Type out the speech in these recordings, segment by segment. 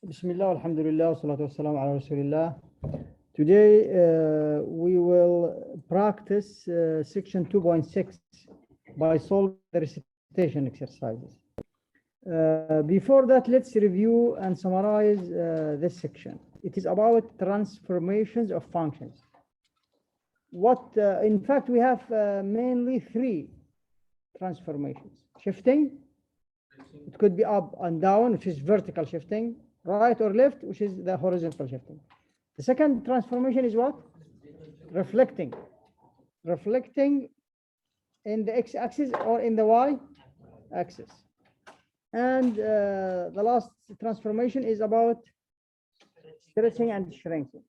Bismillah, alhamdulillah, salatu wassalam ala rasulillah. Today we will practice section 2.6 by solving the recitation exercises. Before that, let's review and summarize this section. It is about transformations of functions. In fact, we have mainly three transformations. Shifting, it could be up and down, which is vertical shifting, right or left, which is the horizontal shifting. The second transformation is what? Reflecting. Reflecting in the x-axis or in the y-axis. And the last transformation is about stretching and shrinking.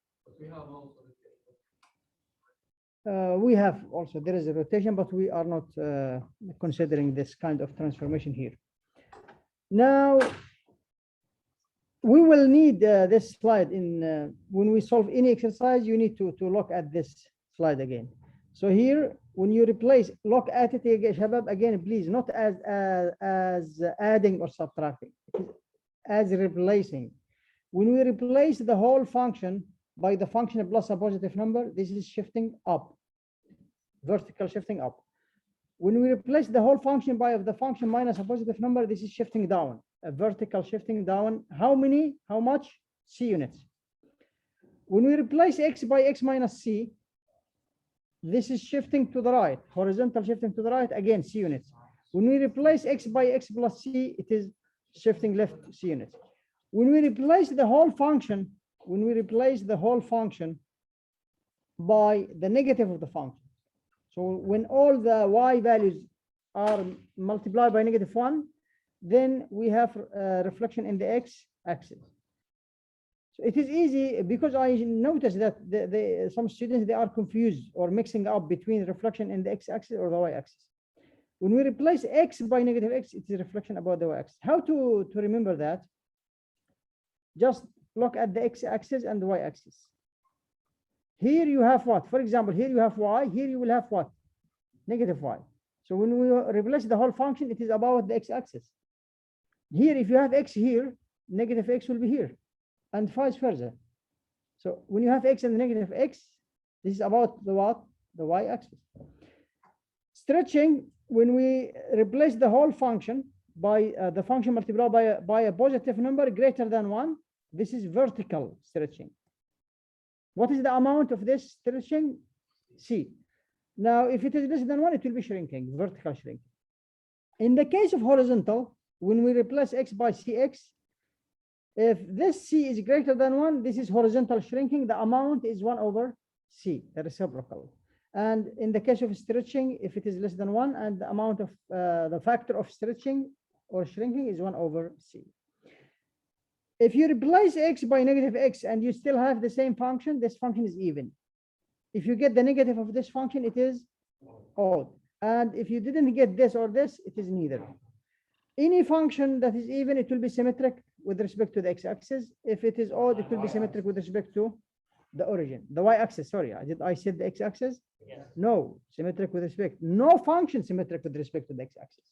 We have also, there is a rotation, but we are not considering this kind of transformation here. Now, we will need this slide in when we solve any exercise. You need to look at this slide again. So here, when you replace, look at it again, please, not as adding or subtracting, as replacing. When we replace the whole function by the function plus a positive number, this is shifting up, vertical shifting up. When we replace the whole function by the function minus a positive number, this is shifting down, a vertical shifting down. How much? C units. When we replace x by x minus c, this is shifting to the right, horizontal shifting to the right, again, C units. When we replace x by x plus c, it is shifting left, C units. When we replace the whole function, by the negative of the function. So when all the y values are multiplied by -1, then we have reflection in the x-axis. So it is easy, because I noticed that some students, they are confused or mixing up between reflection in the x-axis or the y-axis. When we replace x by -x, it is reflection about the y-axis. How to remember that? Just look at the x-axis and the y-axis. Here you have what? For example, here you have y, here you will have what? -y. So when we replace the whole function, it is about the x-axis. Here, if you have x here, -x will be here, and vice versa. So when you have x and -x, this is about the what? The y-axis. Stretching, when we replace the whole function by the function multiplied by a positive number greater than 1, this is vertical stretching. What is the amount of this stretching? C. Now, if it is less than 1, it will be shrinking, vertical shrinking. In the case of horizontal, when we replace x by cx, if this c is greater than 1, this is horizontal shrinking. The amount is 1 over c, the reciprocal. And in the case of stretching, if it is less than 1, and the amount of the factor of stretching or shrinking is 1 over c. If you replace x by -x and you still have the same function, this function is even. If you get the negative of this function, it is odd. And if you didn't get this or this, it is neither. Any function that is even, it will be symmetric with respect to the x-axis. If it is odd, it will be symmetric with respect to the origin, the y-axis. Sorry, I said the x-axis? Yes. No, symmetric with respect. No function symmetric with respect to the x-axis.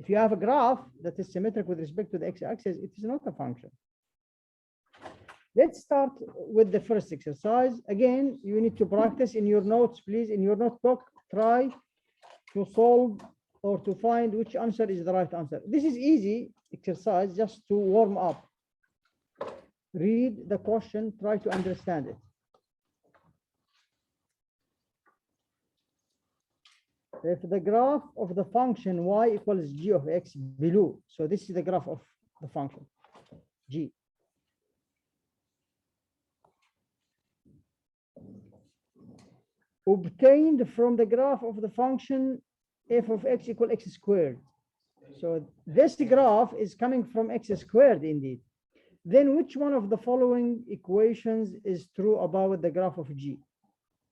If you have a graph that is symmetric with respect to the x-axis, it is not a function. Let's start with the first exercise. Again, you need to practice in your notes, please. In your notebook, try to solve or to find which answer is the right answer. This is easy exercise just to warm up. Read the question, try to understand it. If the graph of the function y equals g of x below, so this is the graph of the function g. Obtained from the graph of the function f of x equal x squared. So this graph is coming from x squared indeed. Then which one of the following equations is true about the graph of g?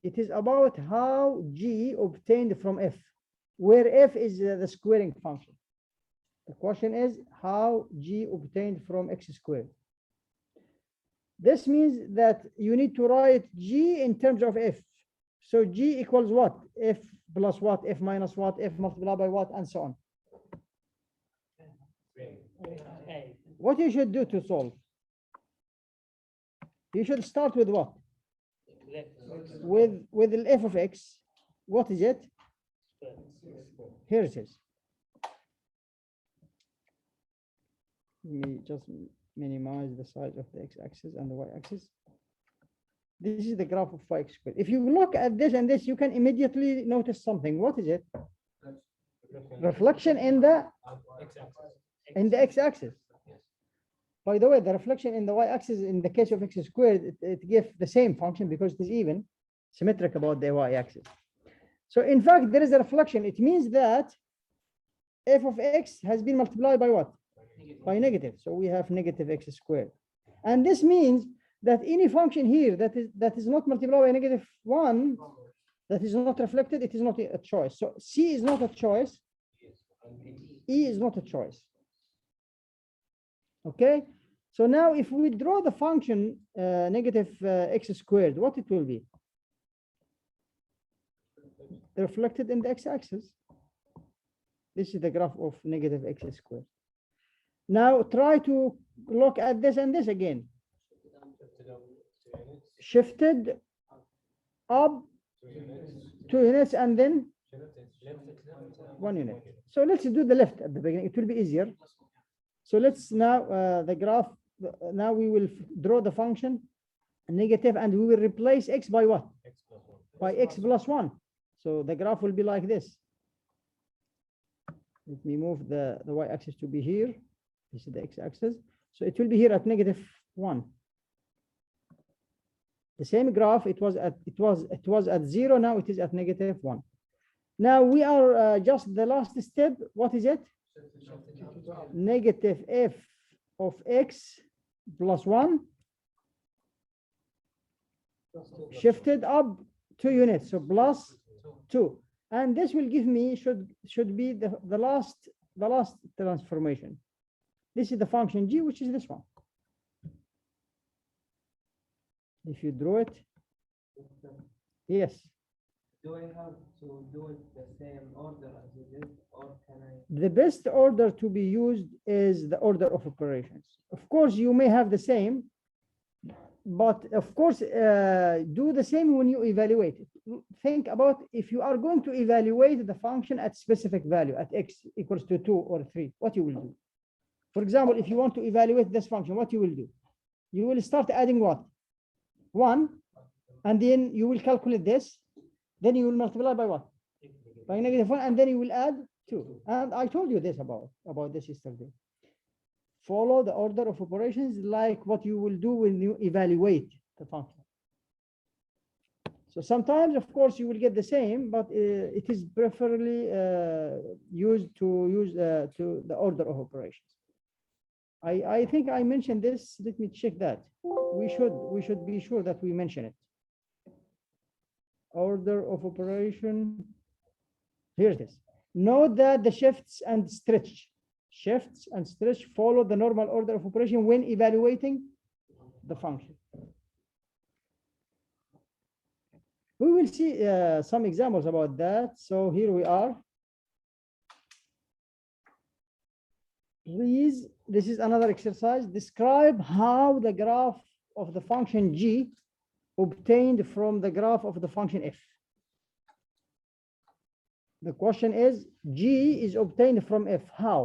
It is about how g obtained from f, where f is the squaring function. The question is how g obtained from x squared. This means that you need to write g in terms of f. So g equals what? F plus what? F minus what? F multiplied by what? And so on. What you should do to solve? You should start with what? With the f of x. What is it? Here it is. Let me just minimize the size of the x-axis and the y-axis. This is the graph of y squared. If you look at this and this, you can immediately notice something. What is it? Reflection in the x-axis. By the way, the reflection in the y-axis in the case of x squared, it gives the same function because it is even symmetric about the y-axis. So in fact, there is a reflection. It means that f of x has been multiplied by what? By negative. So we have negative x squared. And this means that any function here that is not multiplied by -1, that is not reflected, it is not a choice. So C is not a choice. E is not a choice. Okay. So now if we draw the function negative x squared, what it will be? Reflected in the x-axis. This is the graph of negative x squared. Now try to look at this and this again. Shifted up 2 units and then 1 unit. So let's do the left at the beginning. It will be easier. So let's now the graph. Now we will draw the function negative, and we will replace x by what? By x plus 1. So the graph will be like this. Let me move the y-axis to be here. This is the x-axis. So it will be here at -1. The same graph. It was at 0. Now it is at -1. Now we are just the last step. What is it? Negative f of x plus 1 shifted up 2 units. So plus 2. And this will give me should be the last transformation. This is the function g, which is this one. If you draw it, yes. Do I have to do it the same order as you did, or can I? The best order to be used is the order of operations. Of course, you may have the same, but of course, do the same when you evaluate it. Think about if you are going to evaluate the function at specific value, at x equals to 2 or 3, what you will do. For example, if you want to evaluate this function, what you will do? You will start adding what? 1, and then you will calculate this. Then you will multiply by what? By -1, and then you will add 2. And I told you this about this yesterday. Follow the order of operations like what you will do when you evaluate the function. So sometimes, of course, you will get the same, but it is preferably used to the order of operations. I think I mentioned this. Let me check that. We should be sure that we mention it. Order of operation. Here it is. Note that the shifts and stretch follow the normal order of operation when evaluating the function. We will see some examples about that. So here we are. Please, this is another exercise. Describe how the graph of the function g obtained from the graph of the function f. The question is, g is obtained from f. How?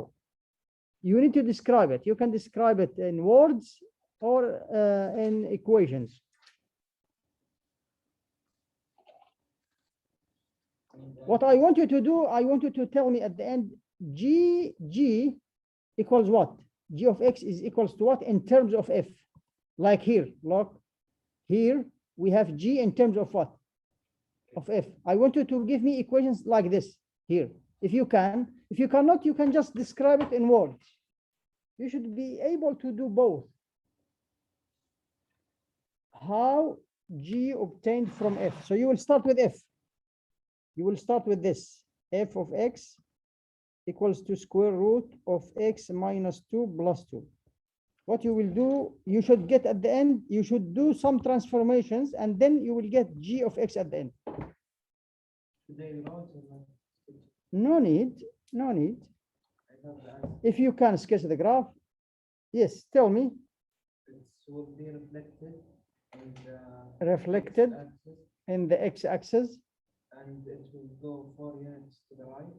You need to describe it. You can describe it in words or in equations. What I want you to do, I want you to tell me at the end, g equals what? G of x is equals to what in terms of f? Like here, look, here we have g in terms of what? Of f. I want you to give me equations like this here. If you can. If you cannot, you can just describe it in words. You should be able to do both. How g obtained from f. So you will start with f. You will start with this. F of x equals to square root of x minus 2 plus 2. What you will do, you should get at the end, you should do some transformations, and then you will get g of x at the end. No need, no need. If you can sketch the graph, yes, tell me. It will be reflected and reflected x-axis, in the x-axis, and it will go 4 units to the right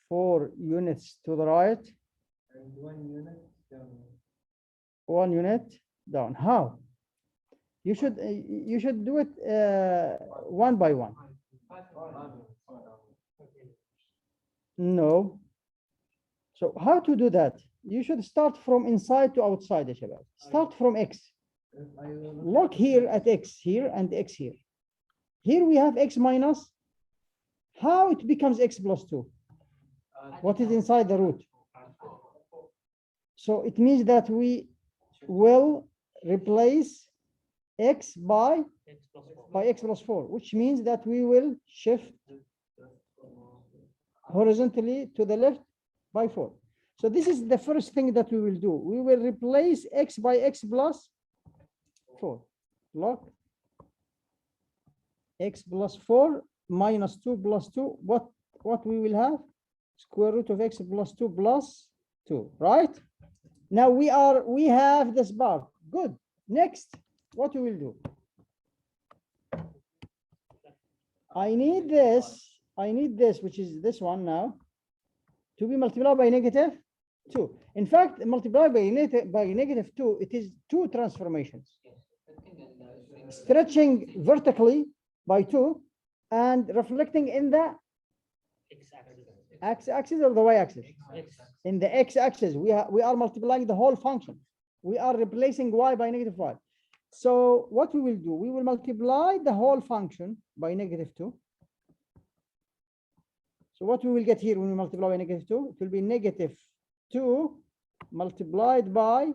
4 units to the right, and 1 unit down. 1 unit down. How? You should do it one by one. No. So how to do that? You should start from inside to outside, ya shabab. Start from x. If I will Look here at x here and x here. Here we have x minus. How it becomes x plus 2? What is inside the root? So it means that we will replace x by x plus 4, which means that we will shift horizontally to the left by 4. So this is the first thing that we will do. We will replace x by x plus 4. Look, x plus 4 minus 2 plus 2. What we will have? Square root of x plus 2 plus 2, right? Now we have this part. Good. Next, what we will do? I need this, which is this one now, to be multiplied by negative 2. In fact, multiplied by negative 2, it is 2 transformations. Stretching vertically by 2 and reflecting in the x-axis or the y-axis? In the x-axis, we are multiplying the whole function. We are replacing y by negative y. So what we will do, we will multiply the whole function by negative 2. So what we will get here when we multiply by negative 2, it will be negative 2 multiplied by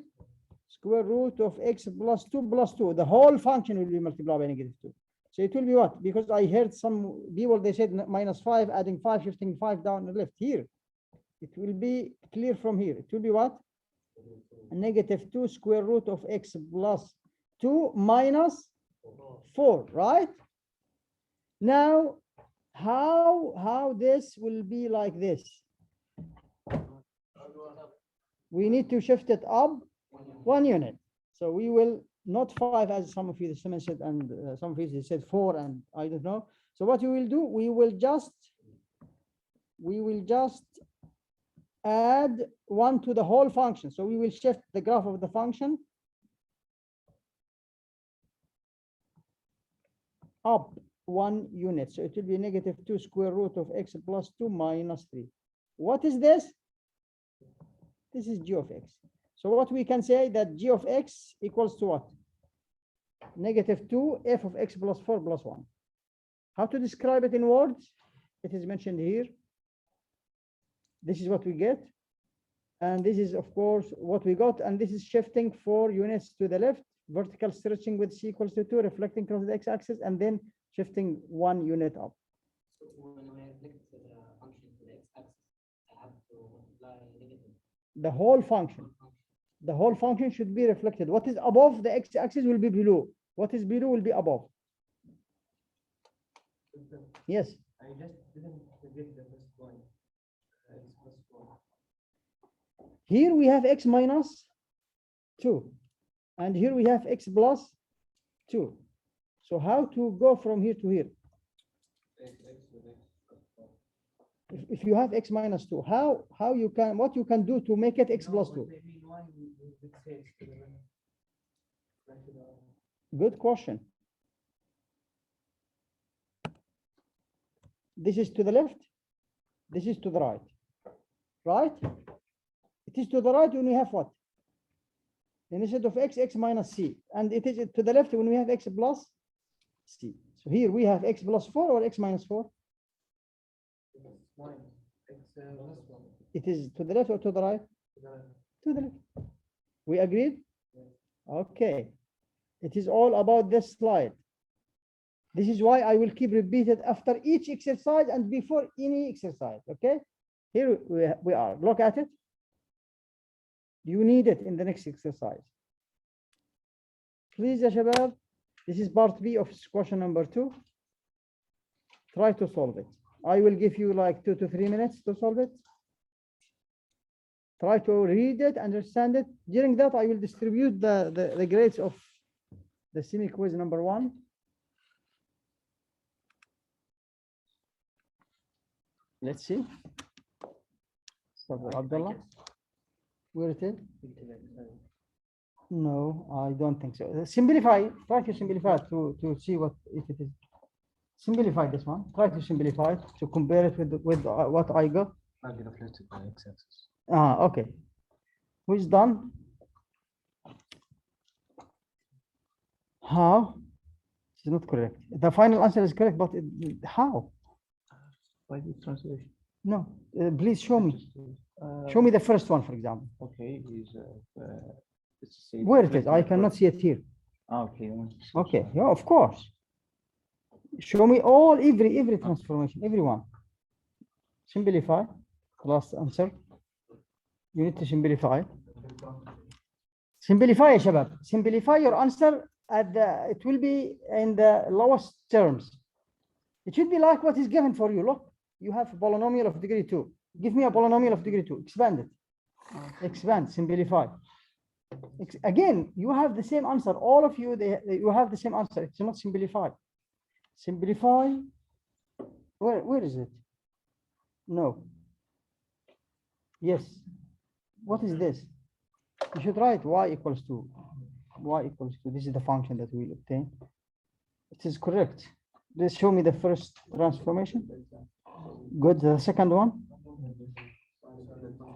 square root of x plus 2 plus 2. The whole function will be multiplied by negative 2. So it will be what? Because I heard some people, they said minus 5, adding 5, shifting 5 down the left. Here, it will be clear from here. It will be what? Negative 2 square root of x plus 2 minus 4, right? Now, how this will be like this? We need to shift it up 1 unit. So we will not 5 as some of you said, and some of you said 4, and I don't know. So what we will do, we will just add 1 to the whole function. So we will shift the graph of the function up 1 unit. So it will be negative 2 square root of x plus 2 minus 3. What is this? This is g of x. So what we can say that g of x equals to what? Negative 2 f of x plus 4 plus 1. How to describe it in words? It is mentioned here. This is what we get. And this is, of course, what we got. And this is shifting 4 units to the left, vertical stretching with c equals to 2, reflecting across the x-axis, and then shifting 1 unit up. So when I reflect the function to the x-axis, I have to multiply negative. The whole function. The whole function should be reflected. What is above the x-axis will be below. What is below will be above. Yes. I just didn't get the first one. X plus 4. Here we have x minus 2. And here we have x plus 2. So how to go from here to here? If you have x minus 2, how you can, what you can do to make it x plus 2? Good question. This is to the left. This is to the right. Right? It is to the right when we have what? Instead of x, x minus c. And it is to the left when we have x plus c. So here we have x plus 4 or x minus 4? It is to the left or to the right? To the left. We agreed? Okay. It is all about this slide. This is why I will keep repeating after each exercise and before any exercise. Okay. Here we are. Look at it. You need it in the next exercise. Please, ya shabab. This is part B of question number 2. Try to solve it. I will give you like 2 to 3 minutes to solve it. Try to read it, understand it. During that, I will distribute the grades of the semi-quiz number 1. Let's see. Brother Abdullah, where it is? No, I don't think so. Simplify, try to simplify to see what if it is. Simplify this one. Try to simplify it to compare it with what I got. Calculated by x-axis. Okay. Who is done? How? It's not correct. The final answer is correct, but how? By the translation. No, please show me. Show me the first one, for example. Okay, Where it is? I cannot see it here. Okay. Okay, yeah, of course. Show me every transformation, everyone. Simplify, last answer. You need to simplify. Simplify, يا شباب. Simplify your answer it will be in the lowest terms. It should be like what is given for you. Look, you have a polynomial of degree 2. Give me a polynomial of degree 2. Expand it. Expand, simplify. Again, you have the same answer. All of you, you have the same answer. It's not simplified. Simplify. Where is it? No. Yes. What is this? You should write y equals to. This is the function that we obtain. It is correct. Let's show me the first transformation. Good. The second one.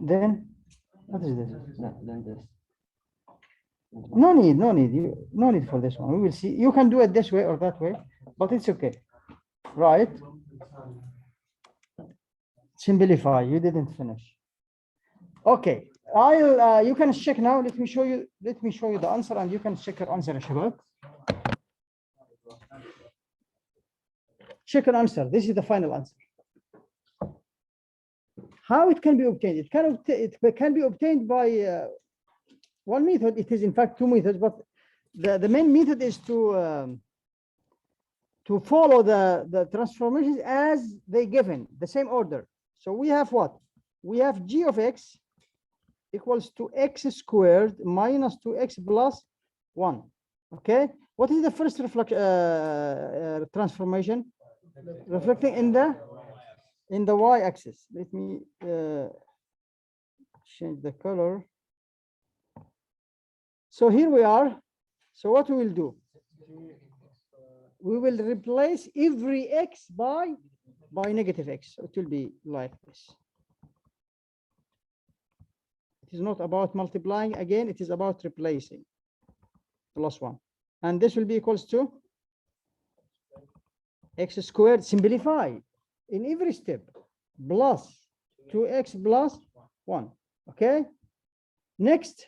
Then what is this? Then this. No need. No need for this one. We will see. You can do it this way or that way, but it's okay. Right. Simplify. You didn't finish. Okay. You can check now. Let me show you the answer, and you can check your answer, Shabab. Check your answer. This is the final answer. How it can be obtained? It can be obtained by one method. It is in fact two methods, but the main method is to follow the transformations as they given, the same order. So we have what? We have g of x equals to x squared minus 2x plus 1. Okay. What is the first transformation? Reflecting in the y-axis. Let me change the color. So here we are. So what we will do? We will replace every x by negative x. So it will be like this. It is not about multiplying again. It is about replacing. Plus 1. And this will be equals to x squared. Simplify in every step. Plus 2x plus 1. Okay. Next.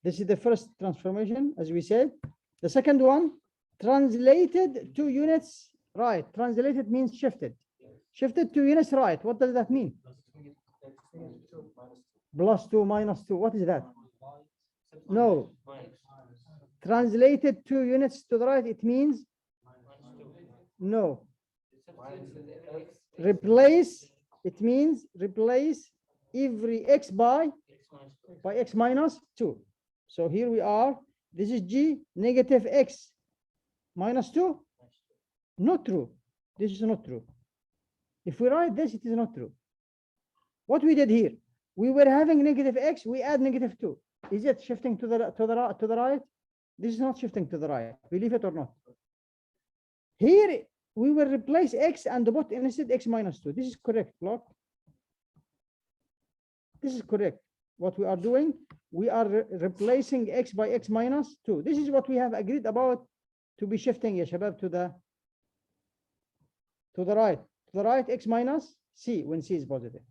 This is the first transformation, as we said. The second one, translated 2 units right. Translated means shifted. Shifted 2 units right. What does that mean? Plus 2 minus 2. What is that? No. Translated 2 units to the right, it means no. Replace, it means replace every x by x minus 2. So here we are. This is g negative x minus 2. Not true. This is not true. If we write this, it is not true. What we did here, we were having negative x, we add negative 2. Is it shifting to the right? This is not shifting to the right. Believe it or not. Here we will replace x and put instead x minus 2. This is correct, look. This is correct. What we are doing, we are replacing x by x minus 2. This is what we have agreed about to be shifting, ya shabab, to the right. To the right, x minus c when c is positive.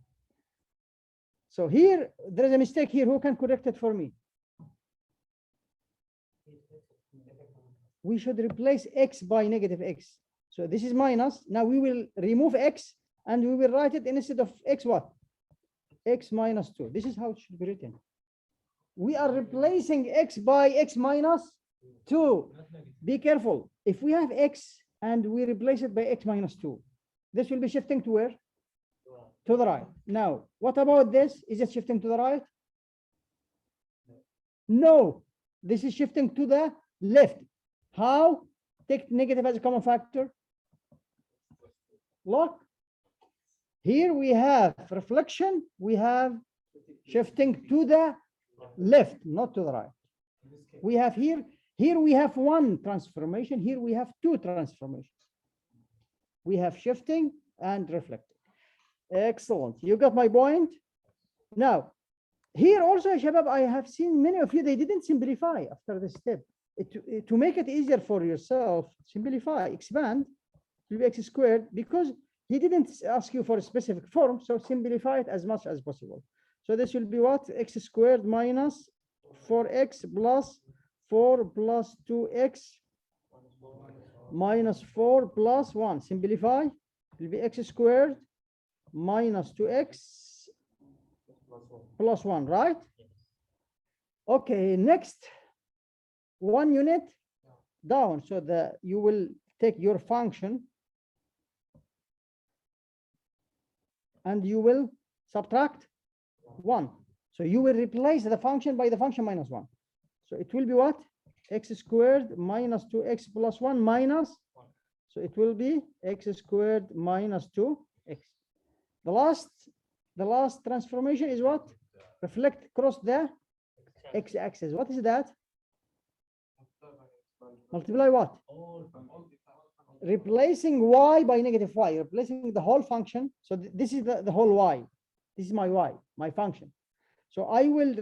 So here, there is a mistake here. Who can correct it for me? We should replace x by negative x. So this is minus. Now we will remove x and we will write it instead of x what? X minus 2. This is how it should be written. We are replacing x by x minus 2. Be careful. If we have x and we replace it by x minus 2, this will be shifting to where? To the right. Now, what about this? Is it shifting to the right? No. This is shifting to the left. How? Take negative as a common factor. Look. Here we have reflection. We have shifting to the left, not to the right. We have here we have one transformation. Here we have two transformations. We have shifting and reflecting. Excellent. You got my point? Now, here also, Shabab, I have seen many of you, they didn't simplify after this step. To make it easier for yourself, simplify, expand, it will be x squared, because he didn't ask you for a specific form, so simplify it as much as possible. So this will be what? X squared minus 4x plus 4 plus 2x minus 4 plus 1. Simplify, it will be x squared minus 2x plus 1, right? Okay, next, 1 unit down. So you will take your function and you will subtract 1. So you will replace the function by the function minus 1. So it will be what? X squared minus 2x plus 1 minus. So it will be x squared minus 2x. The last transformation is what? Reflect across the x-axis. What is that? Multiply what? Replacing y by negative y, replacing the whole function. So this is the whole y. This is my y, my function. So I will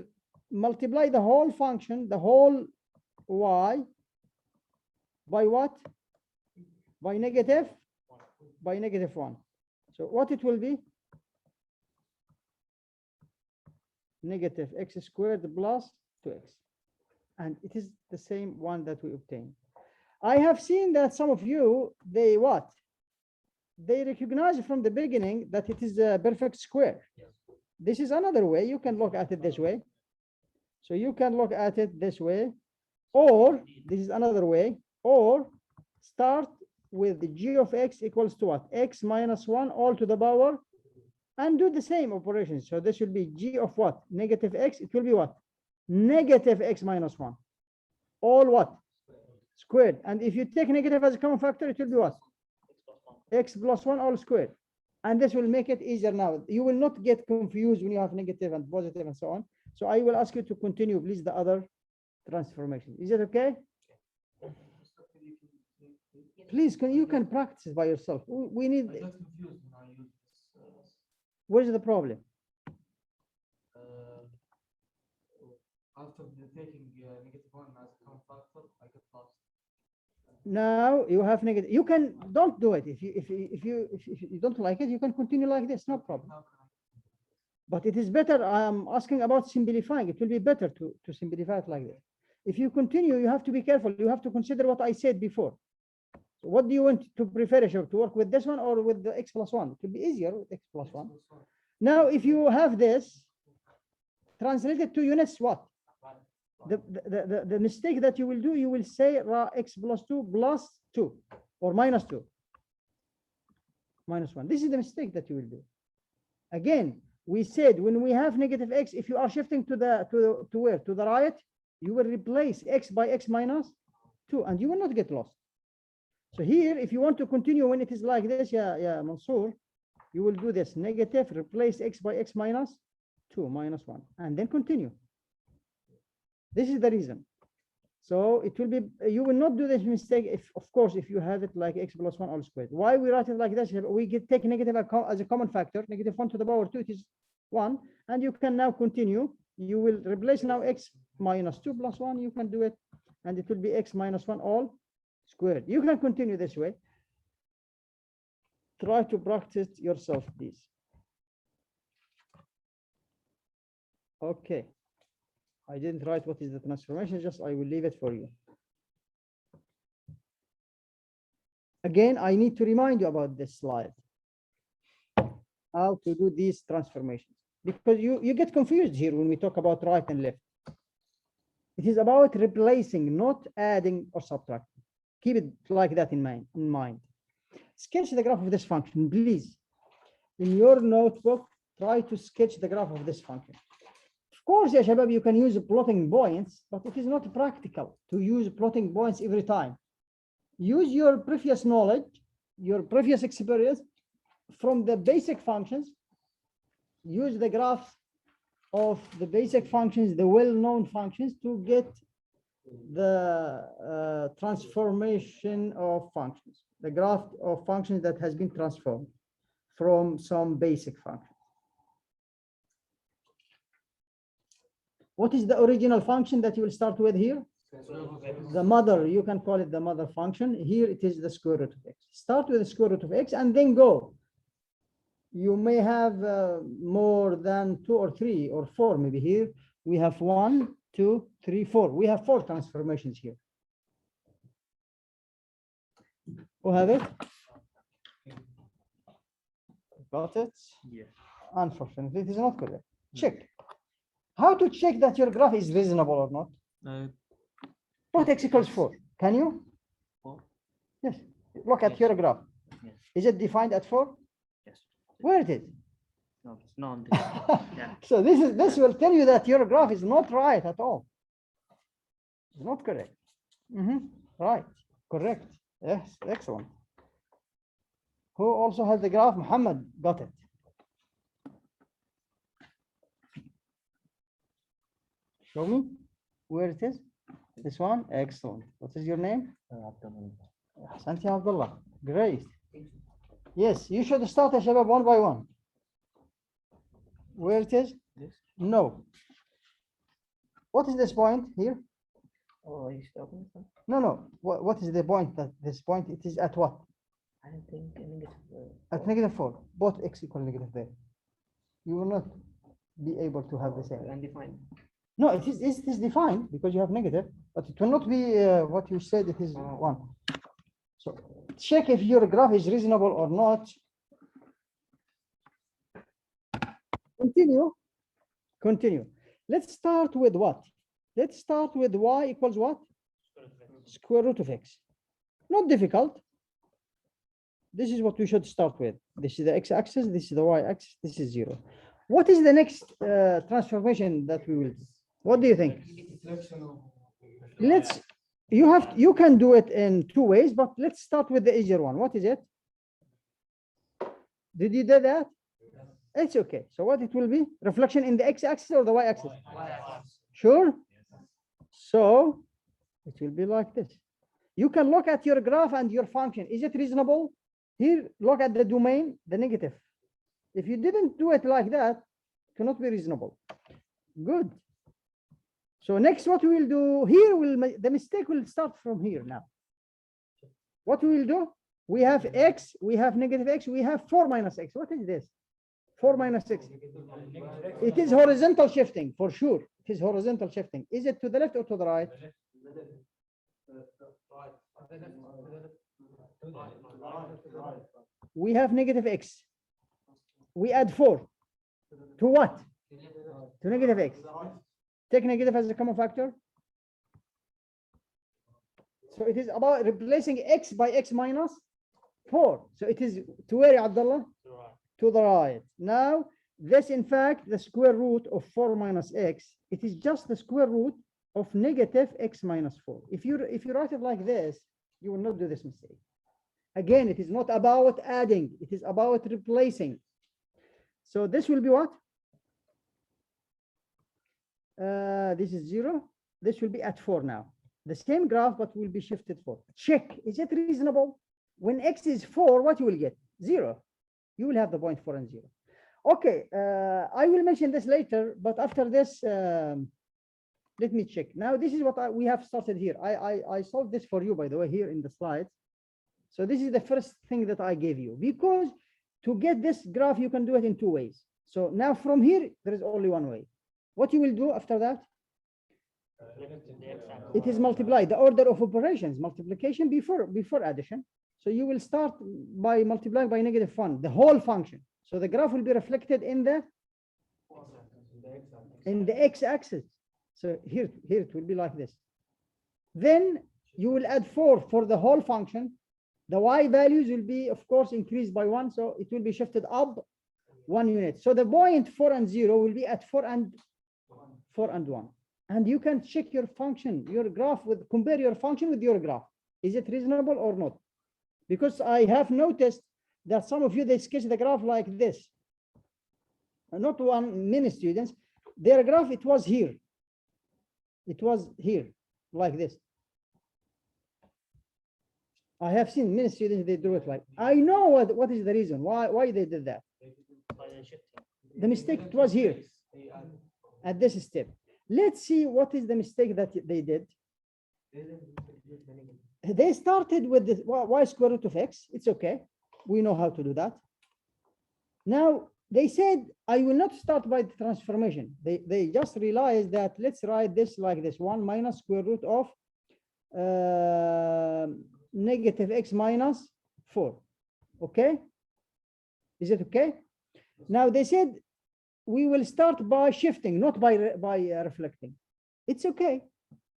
multiply the whole function, the whole y, by what? By negative 1. So what it will be? Negative x squared plus 2x. And it is the same one that we obtained. I have seen that some of you, they what? They recognize from the beginning that it is a perfect square. This is another way. You can look at it this way. So you can look at it this way, or this is another way, or start with the g of x equals to what? X minus 1 all to the power, and do the same operation. So this will be g of what? Negative x. It will be what? Negative x minus 1. All what? Squared. And if you take negative as a common factor, it will be what? X plus 1 all squared. And this will make it easier now. You will not get confused when you have negative and positive and so on. So I will ask you to continue, please, the other transformation. Is it okay? Please, you can practice by yourself. We need. I got confused when I used this. What is the problem? After taking negative 1 as a common factor, I got lost. Now you have negative. You can don't do it. If you don't like it, you can continue like this. No problem. How can I? But it is better. I'm asking about simplifying. It will be better to simplify it like this. If you continue, you have to be careful. You have to consider what I said before. So what do you want to prefer, Ashok, to work with this one or with the x plus 1? It will be easier with x plus 1. Now, if you have this, translate it to units, what? The mistake that you will do, you will say ra x plus 2 plus 2 or minus 2. Minus 1. This is the mistake that you will do. Again, we said when we have negative x, if you are shifting to where? To the right, you will replace x by x minus 2 and you will not get lost. So here, if you want to continue when it is like this, yeah, Mansoor, you will do this negative, replace x by x minus 2 minus 1, and then continue. This is the reason. So it will be, you will not do this mistake if, of course, if you have it like x plus 1 all squared. Why we write it like this? We take negative as a common factor, negative 1 to the power 2, it is 1, and you can now continue. You will replace now x minus 2 plus 1, you can do it, and it will be x minus 1 all squared. You can continue this way. Try to practice yourself, please. Okay. I didn't write what is the transformation, just I will leave it for you. Again, I need to remind you about this slide. How to do these transformations. Because you get confused here when we talk about right and left. It is about replacing, not adding or subtracting. Keep it like that in mind. Sketch the graph of this function, please. In your notebook, try to sketch the graph of this function. course, ya shabab, you can use plotting points, but it is not practical to use plotting points every time. Use your previous knowledge, your previous experience from the basic functions. Use the graphs of the basic functions, the well-known functions, to get the transformation of functions, the graph of functions that has been transformed from some basic function. What is the original function that you will start with here? The mother, you can call it the mother function. Here it is the square root of x. Start with the square root of x and then go. You may have more than 2 or 3 or 4, maybe here. We have 1, 2, 3, 4. We have 4 transformations here. Who have it? Got it? Yeah. Unfortunately, it is not correct. Check. How to check that your graph is reasonable or not? Put x equals 4. Can you? 4? Yes. Look at Yes. your graph. Yes. Is it defined at 4? Yes. Where it is? No, it's not. on the- Yeah. So this will tell you that your graph is not right at all. It's not correct. Right. Correct. Yes. Excellent. Who also has the graph? Muhammad got it. Show me where it is. This one. Excellent. What is your name? Ahsanti Abdullah. Great. Yes, you should start, Shabab, one by one. Where it is? This? No. What is this point here? Oh, are you stopping? No, no. What is the point? That this point, it is at what? I think negative. At -4. Both x equal negative there. You will not be able to have the same. Undefined. No, it is defined because you have negative, but it will not be what you said it is 1. So check if your graph is reasonable or not. Continue. Continue. Let's start with what? Let's start with y equals what? Square root of x. Not difficult. This is what we should start with. This is the x-axis, this is the y-axis, this is 0. What is the next transformation that we will do? What do you think? You can do it in 2 ways, but let's start with the easier one. What is it? Did you do that? It's okay. So what it will be? Reflection in the x-axis or the y-axis? Sure. So it will be like this. You can look at your graph and your function. Is it reasonable? Here, look at the domain, the negative. If you didn't do it like that, it cannot be reasonable. Good. So next, what we will do here, the mistake will start from here now. What we will do? We have x, we have negative x, we have 4 minus x. What is this? 4 minus x. It is horizontal shifting, for sure. It is horizontal shifting. Is it to the left or to the right? We have negative x. We add 4. To what? To negative x. Take negative as a common factor. So it is about replacing x by x minus 4. So it is to where, Abdullah? To the right. Now, this in fact, the square root of 4 minus x, it is just the square root of negative x minus 4. If you write it like this, you will not do this mistake. Again, it is not about adding, it is about replacing. So this will be what? This is 0. This will be at 4 now. The same graph, but will be shifted 4. Check, is it reasonable? When x is 4, what you will get? 0. You will have the point 4 and 0. Okay, I will mention this later, but after this, let me check. Now, this is what we have started here. I solved this for you, by the way, here in the slides. So this is the first thing that I gave you, because to get this graph, you can do it in 2 ways. So now from here, there is only 1 way. What you will do after that? It is multiply, the order of operations, multiplication before addition. So you will start by multiplying by -1, the whole function. So the graph will be reflected in the x-axis. So here it will be like this. Then you will add 4 for the whole function. The y values will be, of course, increased by 1. So it will be shifted up 1 unit. So the point 4 and 0 will be at 4 and 4 and 1. And you can check your function, your graph with, compare your function with your graph. Is it reasonable or not? Because I have noticed that some of you, they sketch the graph like this. Not one, many students, their graph, it was here. It was here, like this. I have seen many students, they do it like, I know what is the reason, why they did that. The mistake, it was here, at this step. Let's see what is the mistake that they did. They started with the y square root of x. It's okay. We know how to do that. Now, they said, I will not start by the transformation. They just realized that let's write this like this, 1 minus square root of negative x minus 4. Okay? Is it okay? Now, they said, we will start by shifting, not by reflecting. It's okay,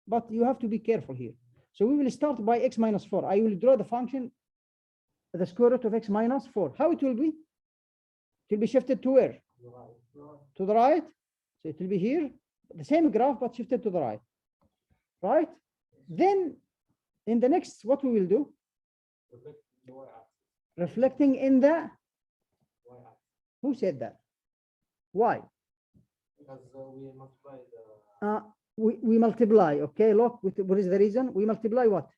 but you have to be careful here. So we will start by x minus 4. I will draw the function, the square root of x minus 4. How it will be? It will be shifted to where? To the right. So it will be here, the same graph, but shifted to the right. Right? Then in the next, what we will do? Reflecting in the, who said that? Why? Because we multiply the We multiply, okay, look, what is the reason? We multiply what?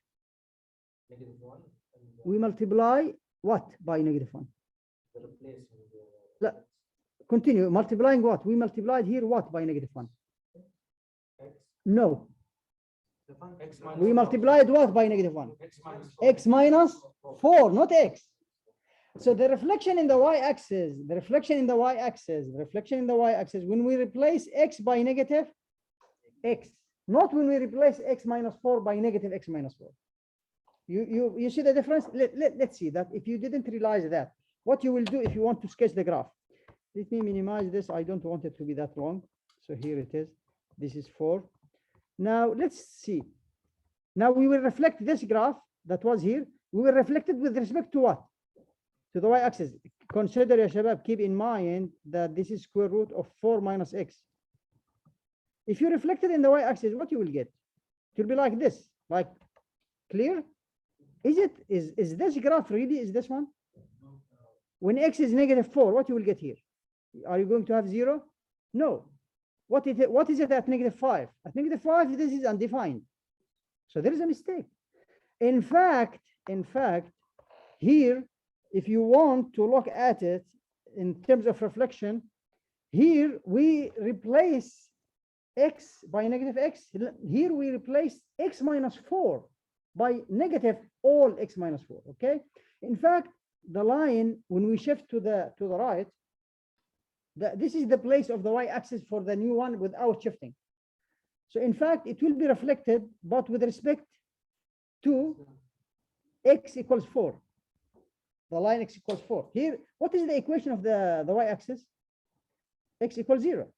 -1 and We multiply what by -1? the replacement. Continue, multiplying what? We multiplied here what by -1? X. No, The X minus we 4. multiplied what by -1? X minus 4. X minus 4, not x. So the reflection in the y-axis, the reflection in the y-axis, the reflection in the y-axis, when we replace x by negative x, not when we replace x minus 4 by negative x minus 4. You see the difference? Let's see that. If you didn't realize that, what you will do if you want to sketch the graph. Let me minimize this. I don't want it to be that long. So here it is. This is 4. Now let's see. Now we will reflect this graph that was here. We will reflect it with respect to what? To the y-axis. Consider, ya shabab, keep in mind that this is square root of 4 minus x. If you reflect it in the y-axis, what you will get? It will be like this, like clear? Is this graph really, is this one? When x is -4, what you will get here? Are you going to have 0? No. What is it at -5? At -5, this is undefined. So there is a mistake. In fact, here, if you want to look at it in terms of reflection, here we replace x by -x. Here we replace x minus 4 by negative all x minus 4. Okay. In fact, the line, when we shift to the right, this is the place of the y-axis for the new one without shifting. So in fact, it will be reflected, but with respect to x equals 4. The line x equals 4. Here, what is the equation of the y-axis? X equals 0.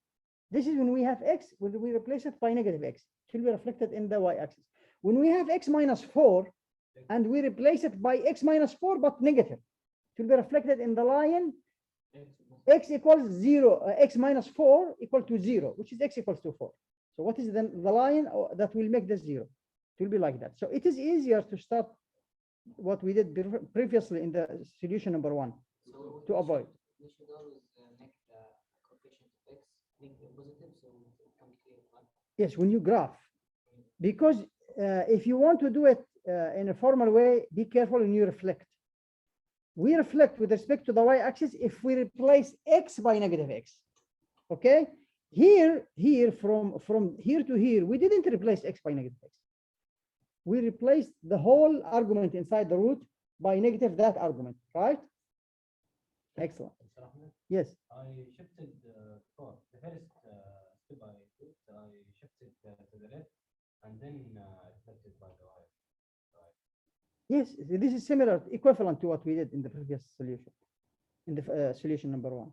This is when we have x, when we replace it by -x. It will be reflected in the y-axis. When we have x minus 4, and we replace it by x minus 4, but negative, it will be reflected in the line x equals 0, x minus 4 equal to 0, which is x equals to 4. So what is the line that will make this 0? It will be like that. So it is easier to start what we did previously in the solution number 1 to avoid. We should always make the coefficient of x negative positive, so it can create 1. Yes, when you graph, because if you want to do it in a formal way, be careful when you reflect. We reflect with respect to the y-axis if we replace x by -x. Okay, here from here to here, we didn't replace x by -x. We replaced the whole argument inside the root by negative that argument, right? Excellent. Yes. I shifted the first step I did, I shifted to the left and then reflected by the right. Yes, this is similar, equivalent to what we did in the previous solution, in the solution number 1.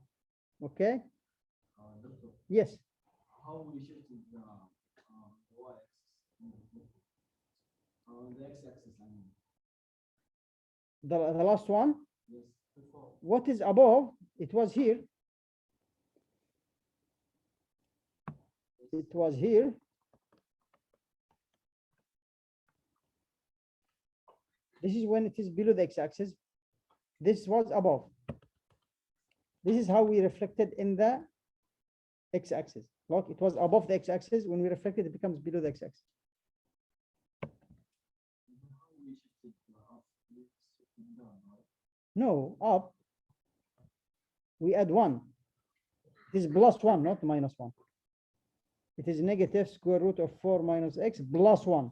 Okay. Doctor, Yes. how we shifted the y-axis on the x-axis? I mean, The last one. yes, before. What is above? It was here. it was here. This is when it is below the x-axis. This was above. This is how we reflected in the x-axis. Look, it was above the x-axis. When we reflected, it becomes below the x-axis. How we shifted up, we shifted down, right? No, up. We add 1. It is plus 1, not minus 1. It is negative square root of 4 minus x plus 1.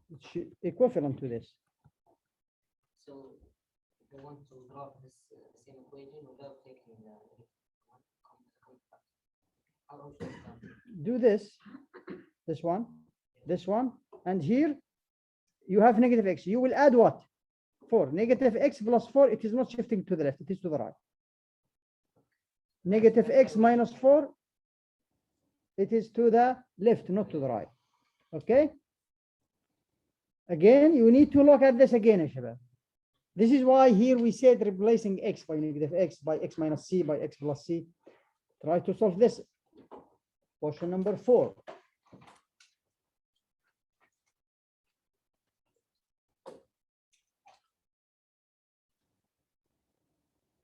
It's equivalent to this. So they want to draw this the same equation without taking the how should we start? Do this one, and here you have negative x. You will add what? 4. Negative x plus 4, it is not shifting to the left, it is to the right. Negative x minus 4, it is to the left, not to the right. Okay? Again, you need to look at this again, Shabab. This is why here we said replacing x by negative x, by x minus c, by x plus c. Try to solve this. Question number 4.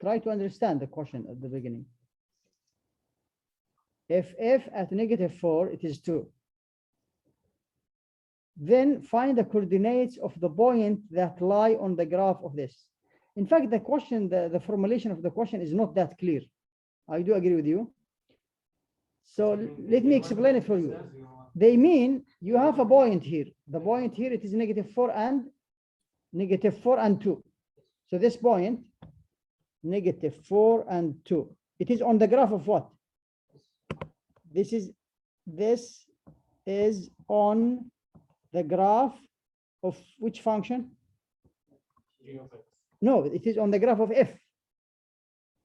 Try to understand the question at the beginning. If f at negative 4, it is 2. Then find the coordinates of the point that lie on the graph of this. In fact, the question, the formulation of the question is not that clear. I do agree with you. So let me explain it for you. They mean you have a point here. The point here, it is negative 4 and 2. So this point, negative 4 and 2. It is on the graph of what? This is on the graph of which function? G of x. No, it is on the graph of f.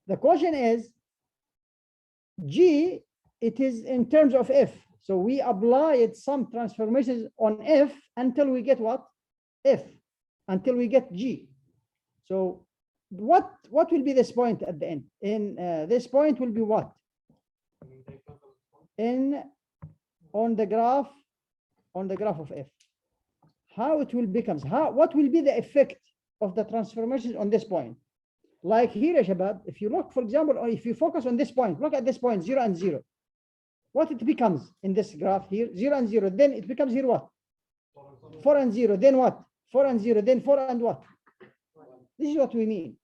The question is, g, it is in terms of f. So we applied some transformations on f until we get what? F, until we get g. So what will be this point at the end? In this point will be what? On the graph of f. How it will become, what will be the effect of the transformations on this point? Like here, Shabab, if you look, for example, or if you focus on this point, look at this point, 0 and 0. What it becomes in this graph here, 0 and 0, then it becomes here what? 4 and 0, then what? 4 and 0, then 4 and what? This is what we mean.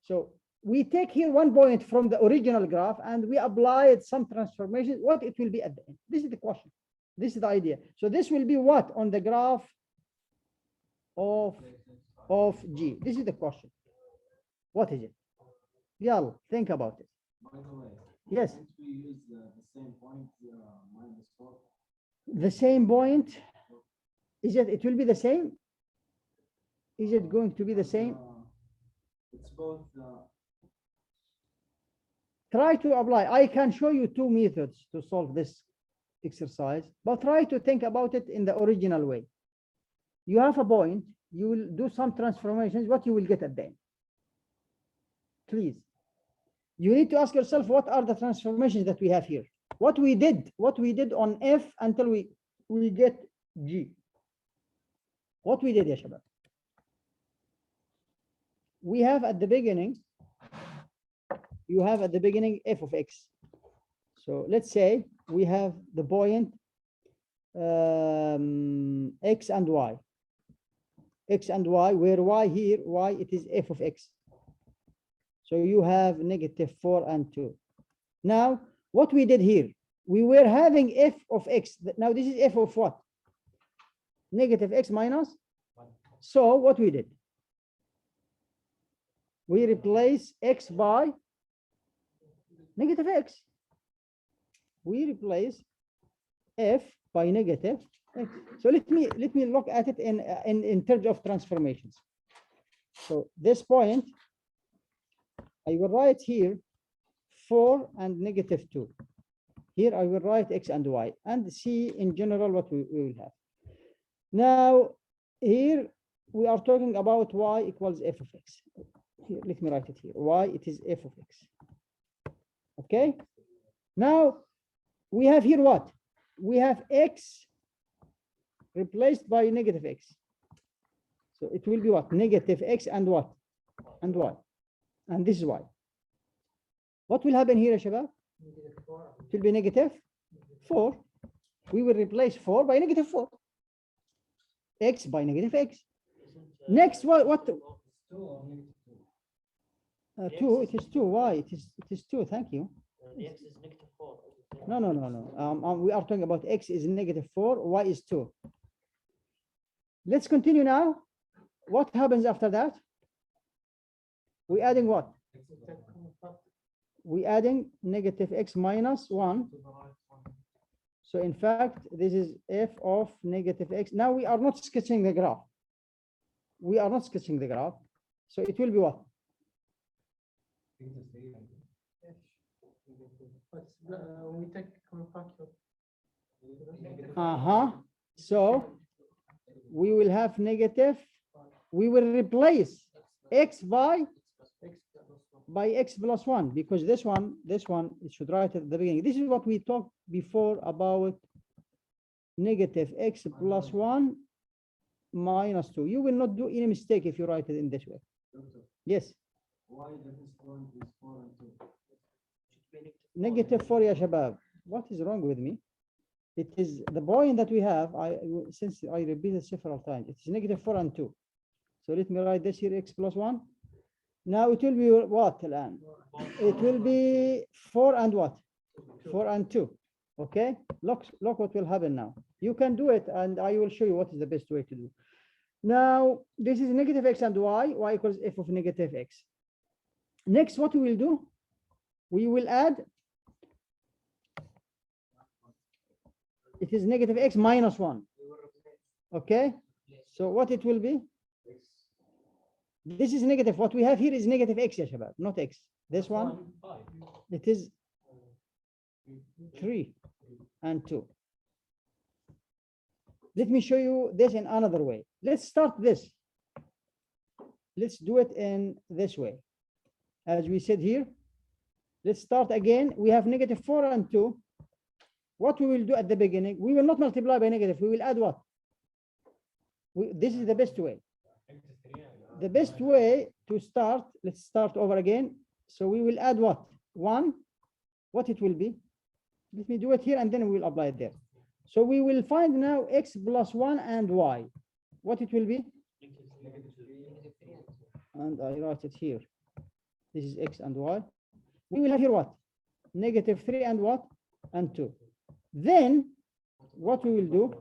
So we take here one point from the original graph and we apply some transformation, what it will be at the end. This is the question. This is the idea. So this will be what on the graph of G? This is the question. What is it? Yalla, think about it. By the way, Yes. can't we use the same point, minus 4? The same point. Is it? It will be the same. Is it going to be the same? It's both. Try to apply. I can show you 2 methods to solve this exercise, but try to think about it in the original way. You have a point, you will do some transformations, what you will get at the end? Please. You need to ask yourself, what are the transformations that we have here? What we did on F until we get G. What we did, ya Shabab? We have at the beginning, you have at the beginning f of x. So let's say we have the point x and y. X and y, where y here, y it is f of x. So you have negative 4 and 2. Now, what we did here, we were having f of x. Now this is f of what? Negative x minus. So what we did? We replace x by negative x. We replace f by negative x. So let me look at it in terms of transformations. So this point, I will write here 4 and negative 2. Here I will write x and y and see in general what we will have. Now here we are talking about y equals f of x. Here, let me write it here. Y it is f of x. Okay. Now we have here what? We have x replaced by negative x. So it will be what? Negative x and what? And y. And this is y. What will happen here, Shabab? It will be negative 4. We will replace 4 by negative 4. X by negative x. Next, what? 2 or negative 2? 2. It is 2. Why? It is 2. Thank you. The x is negative 4. No. We are talking about x is negative 4, y is 2. Let's continue now. What happens after that? We adding what? We adding negative x minus 1. So in fact, this is f of negative x. Now we are not sketching the graph. We are not sketching the graph. So it will be what? When we take common factor. So we will have negative. We will replace x by x plus 1, because this one it should write at the beginning. This is what we talked before about negative x plus 1 minus 2. You will not do any mistake if you write it in this way. Yes. Why the first point is 4 and 2? Negative 4, ya shabab. What is wrong with me? It is the point that we have. Since I repeated several times, it's negative 4 and 2. So let me write this here, x plus 1. Now it will be what, Alan? It will be 4 and what? 4 and 2. Okay. Look what will happen now. You can do it, and I will show you what is the best way to do. Now this is negative x and y. Y equals f of negative x. Next, what we will do? We will add. It is negative x minus 1. Okay. So what it will be? This is negative. What we have here is negative x, ya shabab, not x. This one, it is 3 and 2. Let me show you this in another way. Let's start this. Let's do it in this way. As we said here, let's start again. We have negative 4 and 2. What we will do at the beginning, we will not multiply by negative. We will add what? This is the best way. The best way to start, let's start over again. So we will add what? 1. What it will be? Let me do it here and then we will apply it there. So we will find now x plus 1 and y. What it will be? And I write it here. This is x and y. We will have here what? Negative 3 and what? And 2. Then what we will do?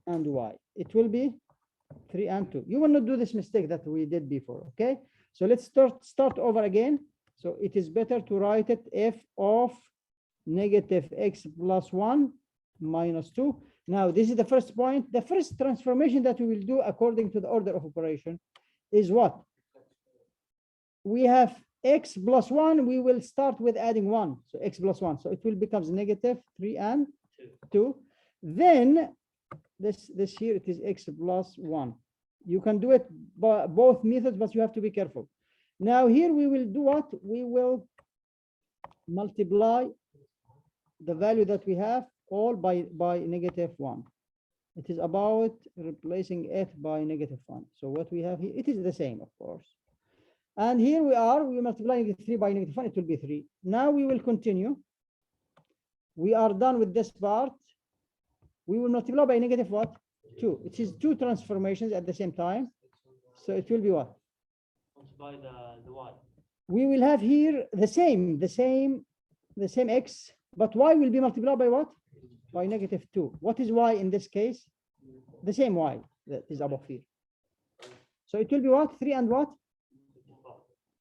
And y. It will be 3 and 2. You will not do this mistake that we did before. Okay. So let's start over again. So it is better to write it f of negative x plus 1 minus 2. Now this is the first point. The first transformation that we will do according to the order of operation is what? We have x plus 1. We will start with adding 1. So x plus 1. So it will becomes negative 3 and 2. Then this here, it is x plus 1. You can do it by both methods, but you have to be careful. Now here we will do what? We will multiply the value that we have all by negative 1. It is about replacing f by negative 1. So what we have here, it is the same, of course. And here we multiply negative 3 by negative 1, it will be 3. Now we will continue. We are done with this part. We will multiply by negative what? 2. It is 2 transformations at the same time. So it will be what? By the y. We will have here the same x, but y will be multiplied by what? By negative 2. What is y in this case? The same y that is above here. So it will be what? 3 and what?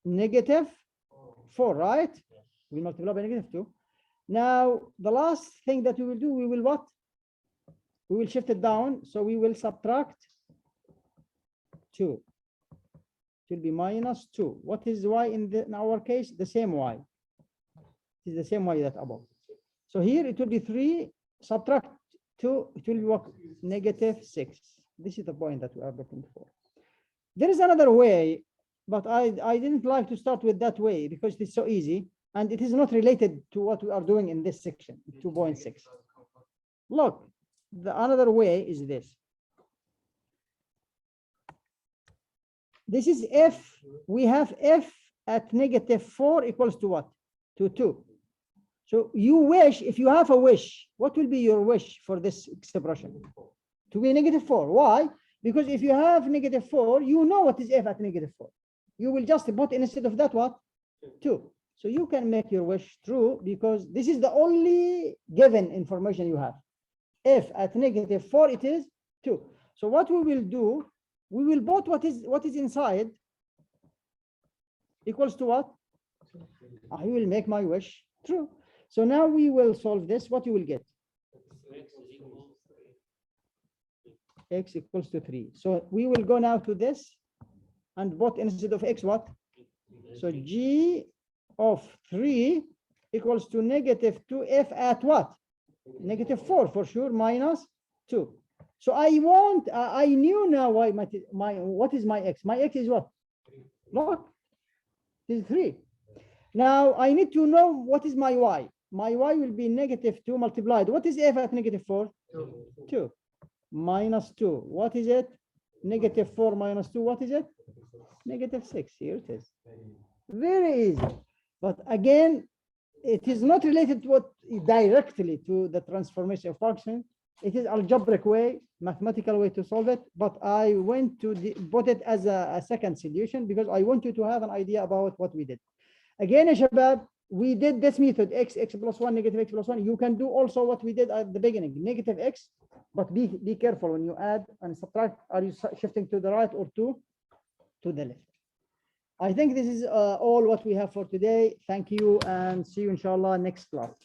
Negative 4, right? We multiply by negative 2. Now the last thing that we will do, we will what? We will shift it down. So we will subtract 2. It will be minus 2. What is y in our case? The same y. It is the same y that above. So here it will be 3, subtract 2, it will be what? Negative 6. This is the point that we are looking for. There is another way but I didn't like to start with that way because it's so easy and it is not related to what we are doing in this section, 2.6. Look, the another way is this. This is f, we have f at -4 equals to what? To 2. So you wish, if you have a wish, what will be your wish for this expression? To be -4. Why? Because if you have -4, you know what is f at -4. You will just put instead of that what? 2. So you can make your wish true because this is the only given information you have. F at -4, it is 2. So what we will do, we will put what is inside equals to what? I will make my wish true. So now we will solve this. What you will get? X equals to 3. So we will go now to this and put instead of x what? So g of 3 equals to -2f at what? -4 for sure, minus 2. So I want, I knew now why what is my x? My x is what? Look, it is 3. Now I need to know what is my y. My y will be -2 multiplied. What is f at -4? 2. Minus 2. What is it? -4 minus 2. What is it? -6. Here it is. Very easy. But again, it is not related to what directly to the transformation of function. It is algebraic way, mathematical way to solve it. But I went to put it as a second solution because I want you to have an idea about what we did. Again, Shabab, we did this method, x plus 1, -x plus 1. You can do also what we did at the beginning, -x, but be careful when you add and subtract. Are you shifting to the right or to the left? I think this is all what we have for today. Thank you and see you inshallah next class.